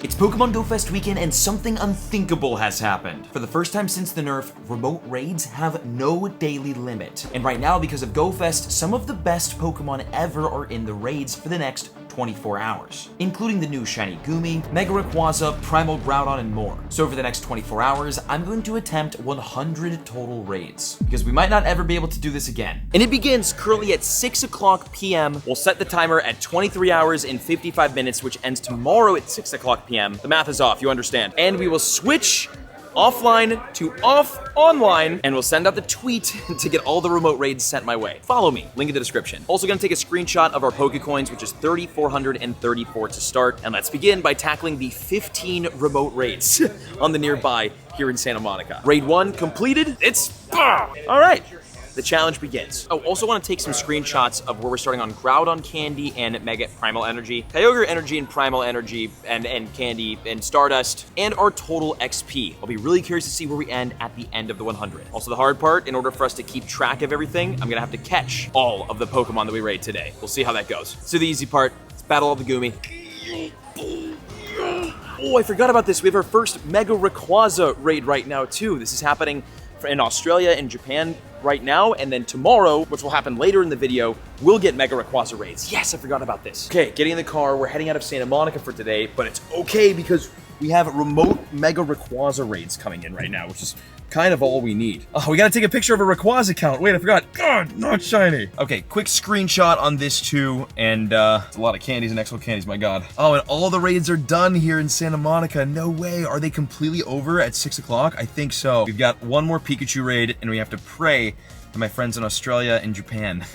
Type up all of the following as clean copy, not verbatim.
It's Pokemon Go Fest weekend and something unthinkable has happened. For the first time since the nerf, remote raids have no daily limit. And right now, because of Go Fest, some of the best Pokemon ever are in the raids for the next 24 hours, including the new Shiny Gumi, Mega Rayquaza, Primal Groudon, and more. So for the next 24 hours, I'm going to attempt 100 total raids, because we might not ever be able to do this again. And it begins currently at 6 o'clock p.m. We'll set the timer at 23 hours and 55 minutes, which ends tomorrow at 6 o'clock p.m. The math is off, you understand. And we will switch offline to online, and we'll send out the tweet to get all the remote raids sent my way. Follow me, link in the description. Also gonna take a screenshot of our Pokecoins, which is 3,434 to start, and let's begin by tackling the 15 remote raids on the nearby here in Santa Monica. Raid 1 completed, all right. The challenge begins. Oh, also want to take some screenshots of where we're starting on Groudon Candy and Mega Primal Energy, Kyogre Energy and Primal Energy, and Candy and Stardust, and our total XP. I'll be really curious to see where we end at the end of the 100. Also, the hard part, in order for us to keep track of everything, I'm gonna have to catch all of the Pokemon that we raid today. We'll see how that goes. So the easy part, let's battle all the Gumi. Oh, I forgot about this. We have our first Mega Rayquaza raid right now, too. This is happening in Australia and Japan right now, and then tomorrow, which will happen later in the video, we'll get Mega Rayquaza raids. Yes, I forgot about this. Okay, getting in the car, we're heading out of Santa Monica for today, but it's okay because we have remote Mega Rayquaza raids coming in right now, which is kind of all we need. Oh, we gotta take a picture of a Rayquaza account. Wait, I forgot. God, not shiny. Okay, quick screenshot on this too, and it's a lot of candies and XL candies, my god. Oh, and all the raids are done here in Santa Monica. No way. Are they completely over at 6 o'clock? I think so. We've got one more Pikachu raid, and we have to pray that my friends in Australia and Japan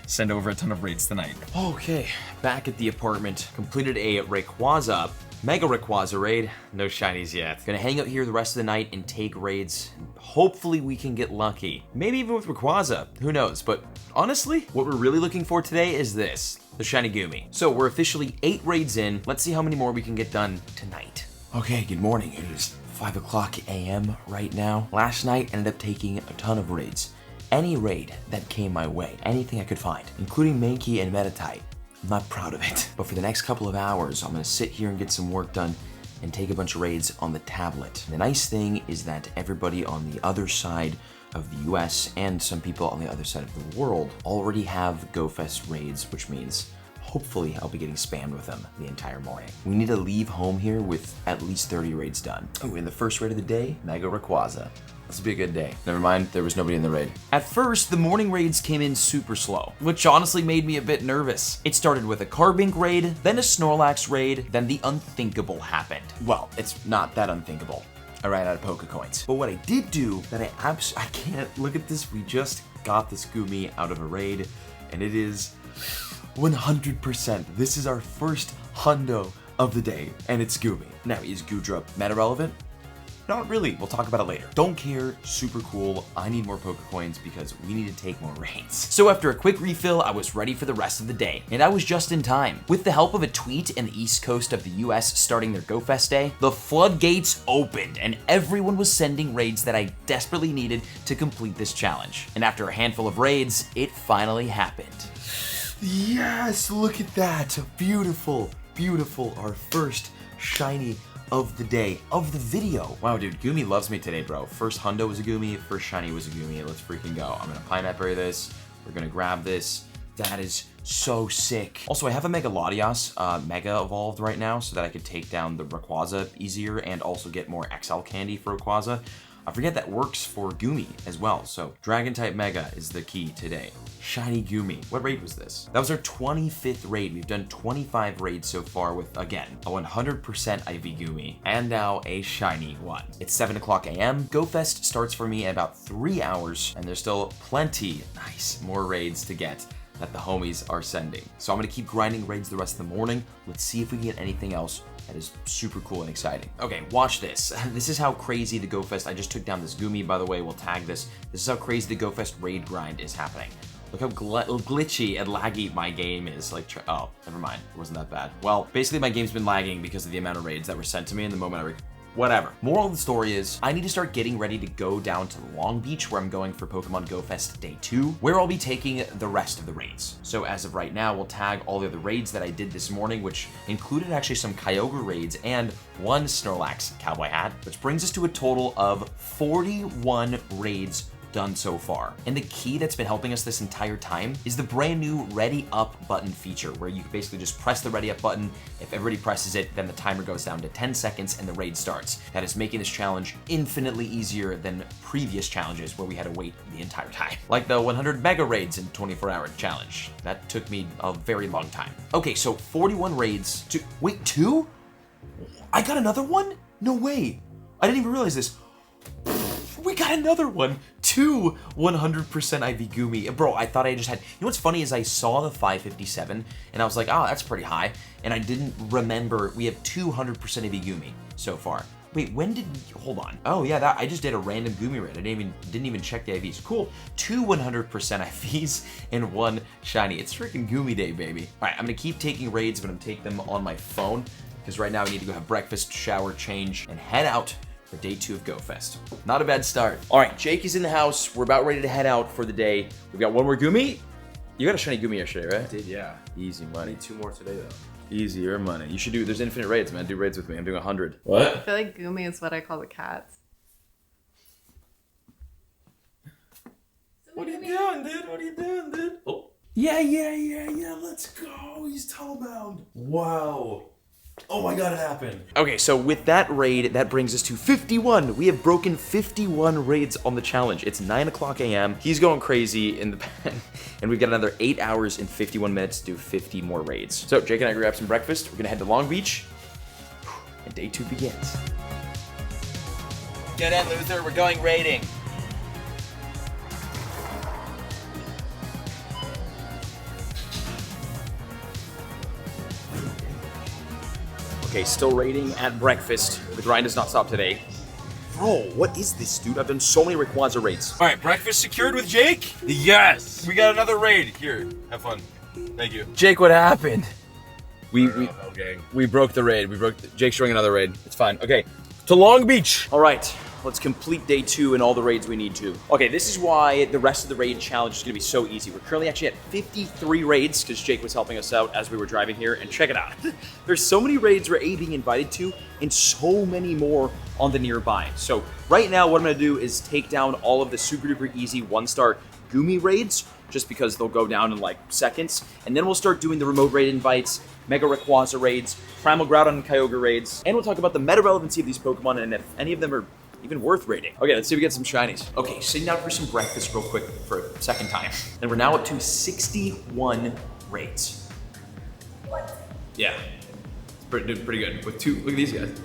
send over a ton of raids tonight. Okay, back at the apartment. Completed a Rayquaza, Mega Rayquaza raid. No shinies yet. Gonna hang out here the rest of the night and take raids. Hopefully we can get lucky. Maybe even with Rayquaza, who knows? But honestly, what we're really looking for today is this, the Shiny Gumi. So we're officially 8 raids in. Let's see how many more we can get done tonight. Okay, good morning. It is 5 o'clock a.m. right now. Last night ended up taking a ton of raids. Any raid that came my way, anything I could find, including Mankey and Meditite. I'm not proud of it. But for the next couple of hours, I'm gonna sit here and get some work done and take a bunch of raids on the tablet. And the nice thing is that everybody on the other side of the US and some people on the other side of the world already have GoFest raids, which means hopefully I'll be getting spammed with them the entire morning. We need to leave home here with at least 30 raids done. Oh, and the first raid of the day, Mega Rayquaza. This will be a good day. Never mind, there was nobody in the raid. At first, the morning raids came in super slow, which honestly made me a bit nervous. It started with a Carbink raid, then a Snorlax raid, then the unthinkable happened. Well, it's not that unthinkable. I ran out of Pokecoins. But what I did do that I can't, look at this, we just got this Gumi out of a raid, and it is 100%. This is our first hundo of the day, and it's Gumi. Now, is Goodra meta relevant? Not really, we'll talk about it later. Don't care, super cool. I need more Pokecoins because we need to take more raids. So after a quick refill, I was ready for the rest of the day, and I was just in time. With the help of a tweet in the east coast of the US starting their GoFest day, the floodgates opened and everyone was sending raids that I desperately needed to complete this challenge. And after a handful of raids, it finally happened. Yes, look at that. Beautiful, beautiful, our first shiny of the day, of the video. Wow, dude, Gumi loves me today, bro. First hundo was a Gumi, first shiny was a Gumi. Let's freaking go. I'm gonna Pineapple this. We're gonna grab this. That is so sick. Also, I have a Mega Latias Mega evolved right now so that I could take down the Rayquaza easier and also get more XL candy for Rayquaza. I forget that works for Gumi as well, so Dragon-type Mega is the key today. Shiny Gumi. What raid was this? That was our 25th raid. We've done 25 raids so far with, again, a 100% IV Gumi, and now a shiny one. It's 7 o'clock a.m. GoFest starts for me in about 3 hours, and there's still plenty, more raids to get that the homies are sending. So I'm gonna keep grinding raids the rest of the morning. Let's see if we can get anything else that is super cool and exciting. Okay, watch this. This is how crazy the GoFest, I just took down this Gumi, by the way, we'll tag this. This is how crazy the GoFest raid grind is happening. Look how glitchy and laggy my game is. Like, oh, never mind, it wasn't that bad. Well, basically my game's been lagging because of the amount of raids that were sent to me, and the moment Whatever. Moral of the story is, I need to start getting ready to go down to Long Beach, where I'm going for Pokemon Go Fest Day 2, where I'll be taking the rest of the raids. So as of right now, we'll tag all the other raids that I did this morning, which included actually some Kyogre raids and one Snorlax cowboy hat, which brings us to a total of 41 raids done so far. And the key that's been helping us this entire time is the brand new Ready Up button feature, where you can basically just press the Ready Up button. If everybody presses it, then the timer goes down to 10 seconds and the raid starts. That is making this challenge infinitely easier than previous challenges where we had to wait the entire time. Like the 100 mega raids in 24-hour challenge. That took me a very long time. Okay, so 41 raids. Wait, 2? I got another one? No way. I didn't even realize this. We got another one. 2 100% IV Gumi. Bro, I thought I just had... You know what's funny is I saw the 557 and I was like, oh, that's pretty high. And I didn't remember we have 200% IV Gumi so far. Wait, when did... Hold on. Oh, yeah, that I just did a random Gumi raid. I didn't even check the IVs. Cool. 2 100% IVs and 1 shiny. It's freaking Gumi day, baby. All right, I'm going to keep taking raids, but I'm going to take them on my phone because right now I need to go have breakfast, shower, change, and head out for Day 2 of Go Fest. Not a bad start. All right, Jake is in the house. We're about ready to head out for the day. We've got one more Gumi. You got a shiny Gumi yesterday, right? I did, yeah. Easy money. 2 more today, though. Easier money. You should do, there's infinite raids, man. Do raids with me. I'm doing 100. What? I feel like Gumi is what I call the cats. What are you doing, dude? What are you doing, dude? Oh. Yeah. Let's go. He's tunnel-bound. Wow. Oh my god, it happened. Okay, so with that raid, that brings us to 51. We have broken 51 raids on the challenge. It's 9 o'clock a.m. He's going crazy in the pen. And we've got another 8 hours and 51 minutes to do 50 more raids. So Jake and I grab some breakfast. We're gonna head to Long Beach. And Day 2 begins. Get in, Luther. We're going raiding. Okay, still raiding at breakfast. The grind does not stop today. Bro, what is this, dude? I've done so many Rayquaza raids. All right, breakfast secured with Jake? Yes. We got another raid. Here, have fun. Thank you. Jake, what happened? We broke the raid. Jake's showing another raid. It's fine. Okay, to Long Beach. All right, let's complete Day 2 and all the raids we need to. Okay, this is why the rest of the raid challenge is gonna be so easy. We're currently actually at 53 raids because Jake was helping us out as we were driving here, and check it out. There's so many raids we're being invited to and so many more on the nearby. So right now what I'm gonna do is take down all of the super duper easy 1-star Gumi raids, just because they'll go down in like seconds. And then we'll start doing the remote raid invites, Mega Rayquaza raids, Primal Groudon and Kyogre raids, and we'll talk about the meta relevancy of these Pokemon and if any of them are even worth raiding. Okay, let's see if we get some shinies. Okay, sitting down for some breakfast real quick for a second time. And we're now up to 61 raids. What? Yeah, it's pretty good. With 2, look at these guys.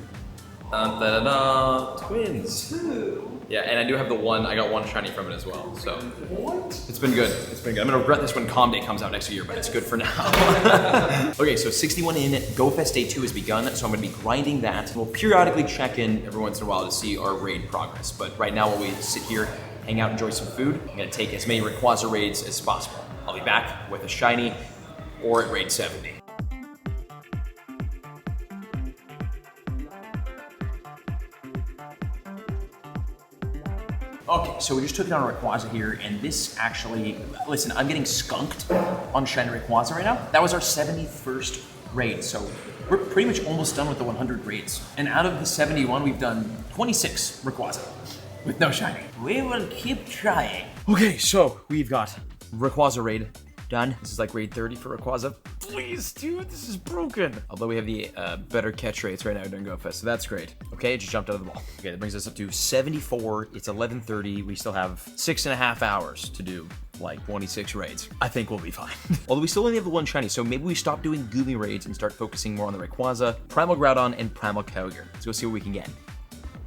Twins. 2. Yeah, and I do have the one, I got 1 shiny from it as well, so. What? It's been good, I'm gonna regret this when Calm Day comes out next year, but it's good for now. Okay, so 61 in, Go Fest Day 2 has begun, so I'm gonna be grinding that. We'll periodically check in every once in a while to see our raid progress, but right now while we sit here, hang out, enjoy some food, I'm gonna take as many Rayquaza raids as possible. I'll be back with a shiny or at raid 70. Okay, so we just took it on Rayquaza here, and this actually, listen, I'm getting skunked on shiny Rayquaza right now. That was our 71st raid, so we're pretty much almost done with the 100 raids. And out of the 71, we've done 26 Rayquaza with no shiny. We will keep trying. Okay, so we've got Rayquaza raid done. This is like raid 30 for Rayquaza. Please, dude, this is broken. Although we have the better catch rates right now during Go Fest, so that's great. Okay, it just jumped out of the ball. Okay, that brings us up to 74. It's 11:30. We still have 6.5 hours to do like 26 raids. I think we'll be fine. Although we still only have the 1 shiny, so maybe we stop doing Gumi raids and start focusing more on the Rayquaza, Primal Groudon, and Primal Kyogre. Let's go see what we can get.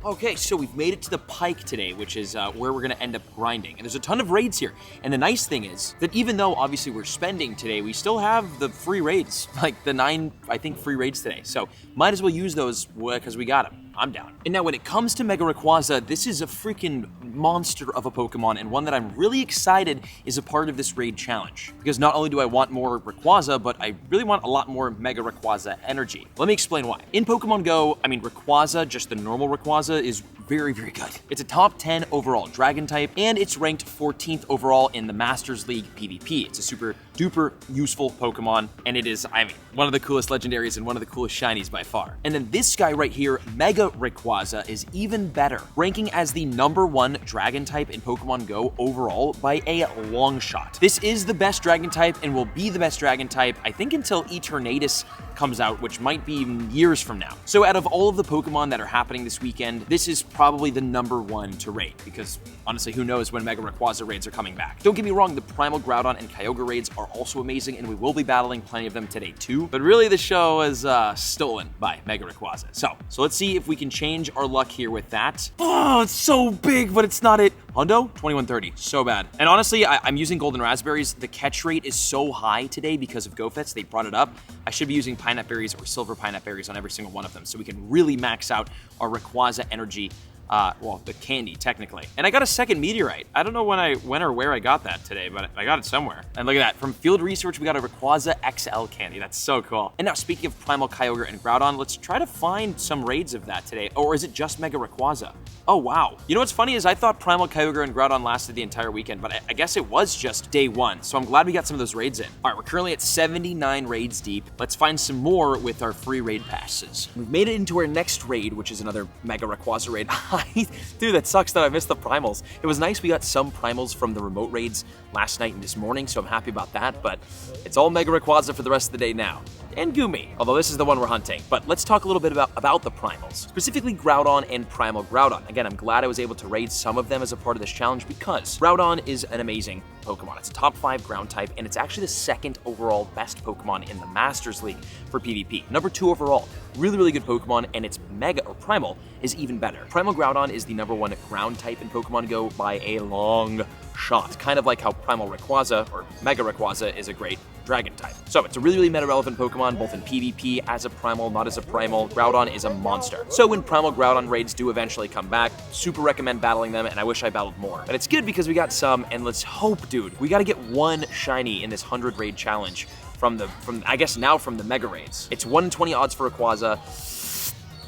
Okay, so we've made it to the Pike today, which is where we're gonna end up grinding. And there's a ton of raids here. And the nice thing is that even though obviously we're spending today, we still have the free raids, like the 9, I think, free raids today. So might as well use those because we got them. I'm down. And now when it comes to Mega Rayquaza, this is a freaking monster of a Pokemon, and one that I'm really excited is a part of this raid challenge. Because not only do I want more Rayquaza, but I really want a lot more Mega Rayquaza energy. Let me explain why. In Pokemon Go, I mean, Rayquaza, just the normal Rayquaza, is very, very good. It's a top 10 overall Dragon type, and it's ranked 14th overall in the Masters League PvP. It's a super duper useful Pokemon, and it is, I mean, one of the coolest legendaries and one of the coolest shinies by far. And then this guy right here, Mega Rayquaza, is even better, ranking as the #1 Dragon type in Pokemon Go overall by a long shot. This is the best Dragon type and will be the best Dragon type, I think, until Eternatus comes out, which might be years from now. So out of all of the Pokemon that are happening this weekend, this is probably the #1 to raid, because honestly, who knows when Mega Rayquaza raids are coming back. Don't get me wrong, the Primal Groudon and Kyogre raids are also amazing, and we will be battling plenty of them today too, but really the show is stolen by Mega Rayquaza. So let's see if we can change our luck here with that. Oh, it's so big, but it's not it. Hundo, 2130, so bad. And honestly, I'm using Golden Raspberries. The catch rate is so high today because of GoFets, they brought it up. I should be using Pineapple Berries or Silver Pineapple Berries on every single one of them, so we can really max out our Rayquaza energy. Well, the candy, technically. And I got a second meteorite. I don't know when or where I got that today, but I got it somewhere. And look at that. From Field Research, we got a Rayquaza XL candy. That's so cool. And now, speaking of Primal Kyogre and Groudon, let's try to find some raids of that today. Or is it just Mega Rayquaza? Oh, wow. You know what's funny is I thought Primal Kyogre and Groudon lasted the entire weekend, but I guess it was just day 1. So I'm glad we got some of those raids in. All right, we're currently at 79 raids deep. Let's find some more with our free raid passes. We've made it into our next raid, which is another Mega Rayquaza raid. Dude, that sucks that I missed the primals. It was nice we got some primals from the remote raids last night and this morning, so I'm happy about that, but it's all Mega Rayquaza for the rest of the day now. And Gumi, although this is the one we're hunting. But let's talk a little bit about the primals, specifically Groudon and Primal Groudon. Again, I'm glad I was able to raid some of them as a part of this challenge because Groudon is an amazing Pokemon. It's a top 5 ground type, and it's actually the 2nd overall best Pokemon in the Masters League for PvP. #2 overall. Really, really good Pokemon, and its Mega or Primal is even better. Primal Groudon is the #1 ground type in Pokemon Go by a long shot. Kind of like how Primal Rayquaza, or Mega Rayquaza, is a great Dragon type. So it's a really, really meta-relevant Pokemon, both in PvP, as a Primal, not as a Primal. Groudon is a monster. So when Primal Groudon raids do eventually come back, super recommend battling them, and I wish I battled more. But it's good because we got some, and let's hope, dude, we gotta get one shiny in this 100 raid challenge from the Mega raids. It's 1 in 20 odds for Rayquaza.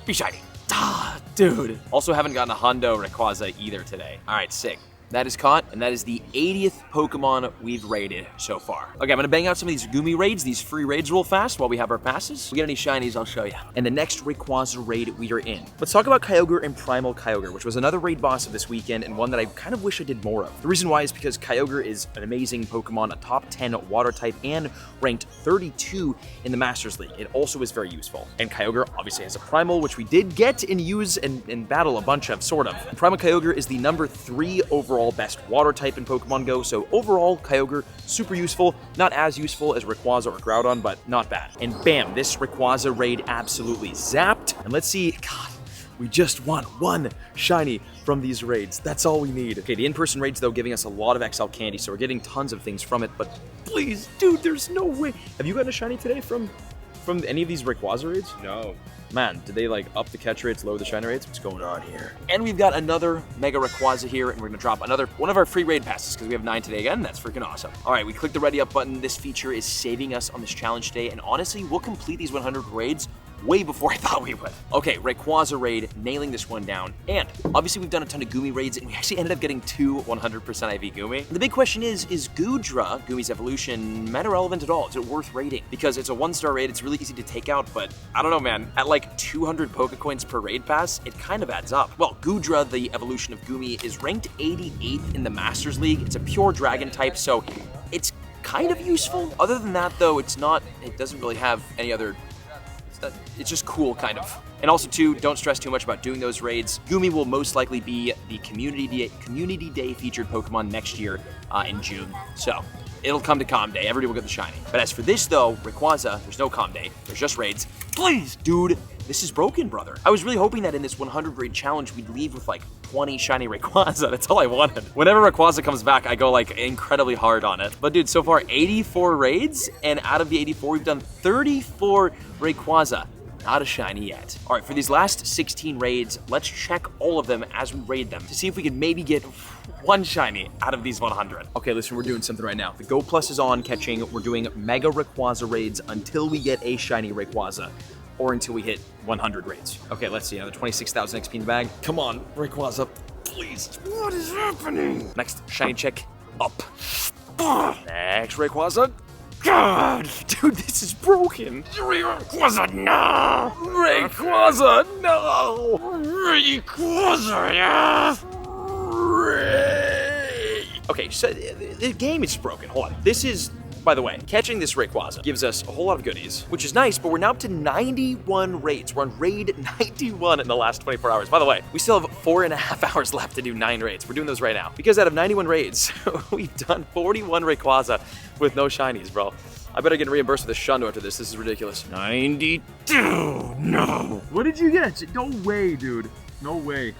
Be shiny. Ah, dude. Also haven't gotten a Hondo Rayquaza either today. All right, sick. That is caught, and that is the 80th Pokemon we've raided so far. Okay, I'm gonna bang out some of these Gumi raids, these free raids real fast while we have our passes. If we get any shinies, I'll show you. And the next Rayquaza raid we are in. Let's talk about Kyogre and Primal Kyogre, which was another raid boss of this weekend, and one that I kind of wish I did more of. The reason why is because Kyogre is an amazing Pokemon, a top 10 water type, and ranked 32 in the Masters League. It also is very useful. And Kyogre obviously has a Primal, which we did get and use and battle a bunch of, sort of. And Primal Kyogre is the #3 overall best water type in Pokemon Go, so overall, Kyogre, super useful. Not as useful as Rayquaza or Groudon, but not bad. And bam, this Rayquaza raid absolutely zapped. And let's see, God, we just want one shiny from these raids. That's all we need. Okay, the in-person raids, though, giving us a lot of XL candy, so we're getting tons of things from it, but please, dude, there's no way. Have you gotten a shiny today from any of these Rayquaza raids? No. Man, did they like up the catch rates, lower the shiny rates? What's going on here? And we've got another Mega Rayquaza here, and we're gonna drop another one of our free raid passes because we have 9 today again. That's freaking awesome. All right, we clicked the ready up button. This feature is saving us on this challenge today, and honestly, we'll complete these 100 raids way before I thought we would. Okay, Rayquaza raid, nailing this one down. And obviously we've done a ton of Gumi raids, and we actually ended up getting 2 100% IV Gumi. And the big question is Goodra, Gumi's evolution, meta relevant at all? Is it worth raiding? Because it's a 1-star raid, it's really easy to take out, but I don't know, man. At like 200 Pokecoins per raid pass, it kind of adds up. Well, Goodra, the evolution of Gumi, is ranked 88th in the Masters League. It's a pure dragon type, so it's kind of useful. Other than that, though, it doesn't really have any other. It's just cool, kind of. And also, too, don't stress too much about doing those raids. Gumi will most likely be the Community Day featured Pokemon next year in June. So it'll come to Calm Day. Everybody will get the shiny. But as for this, though, Rayquaza, there's no Calm Day. There's just raids. Please, dude, this is broken, brother. I was really hoping that in this 100 raid challenge, we'd leave with like 20 shiny Rayquaza. That's all I wanted. Whenever Rayquaza comes back, I go like incredibly hard on it. But dude, so far 84 raids, and out of the 84, we've done 34 Rayquaza. Not a shiny yet. All right, for these last 16 raids, let's check all of them as we raid them to see if we can maybe get one shiny out of these 100. Okay, listen, we're doing something right now. The Go Plus is on catching. We're doing Mega Rayquaza raids until we get a shiny Rayquaza, or until we hit 100 raids. Okay, let's see, another 26,000 XP in the bag. Come on, Rayquaza, please. What is happening? Next shiny check, up. Next Rayquaza. God, dude, this is broken. Rayquaza, no! Rayquaza, no! Rayquaza, yeah! Okay, so the game is broken. Hold on. This is, by the way, catching this Rayquaza gives us a whole lot of goodies, which is nice, but we're now up to 91 raids. We're on raid 91 in the last 24 hours. By the way, we still have 4.5 hours left to do 9 raids. We're doing those right now. Because out of 91 raids, we've done 41 Rayquaza with no shinies, bro. I better get reimbursed with a shundo after this. This is ridiculous. 92, no. What did you get? No way, dude. No way.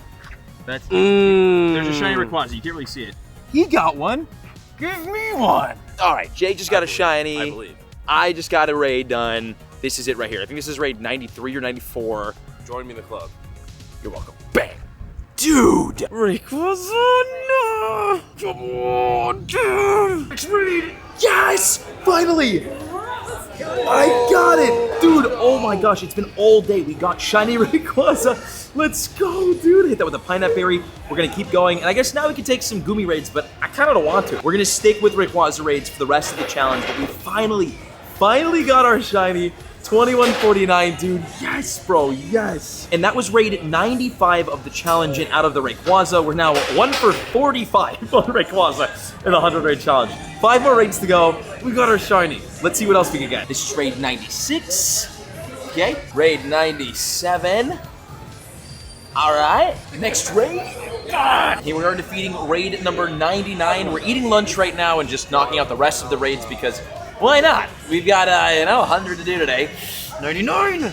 That's There's a shiny Rayquaza. You can't really see it. He got one. Give me one. All right, Jake just got a shiny. I believe. I just got a raid done. This is it right here. I think this is raid 93 or 94. Join me in the club. You're welcome. Bang. Dude. Rayquaza, no. Come on, dude. Next raid. Yes, finally. I got it. Dude, oh my gosh, it's been all day. We got shiny Rayquaza. Let's go, dude. Hit that with a Pineapple Berry. We're gonna keep going. And I guess now we can take some Goomy raids, but I kinda don't want to. We're gonna stick with Rayquaza raids for the rest of the challenge, but we finally got our shiny 2149, dude. Yes, bro, yes. And that was raid 95 of the challenge, and out of the Rayquaza, we're now 1 for 45 on Rayquaza in the 100 raid challenge. 5 more raids to go. We got our shiny. Let's see what else we can get. This is raid 96. Okay, raid 97. All right, next raid. Here we are defeating raid number 99. We're eating lunch right now and just knocking out the rest of the raids because why not? We've got, 100 to do today. 99!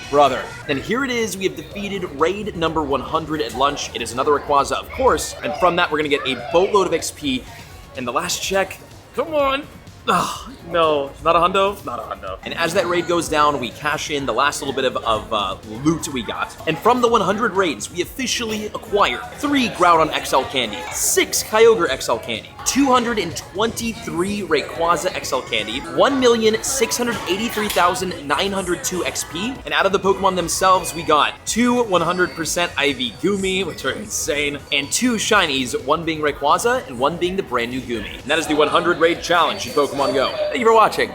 Brother. And here it is. We have defeated raid number 100 at lunch. It is another Rayquaza, of course. And from that, we're going to get a boatload of XP. And the last check, come on. Oh, no, not a hundo? Not a hundo. And as that raid goes down, we cash in the last little bit of loot we got. And from the 100 raids, we officially acquired 3 Groudon XL candy, 6 Kyogre XL candy, 223 Rayquaza XL candy, 1,683,902 XP. And out of the Pokemon themselves, we got 2 100% IV Goomy, which are insane, and 2 shinies, one being Rayquaza and one being the brand new Goomy. And that is the 100 raid challenge in Pokemon Go. Thank you for watching.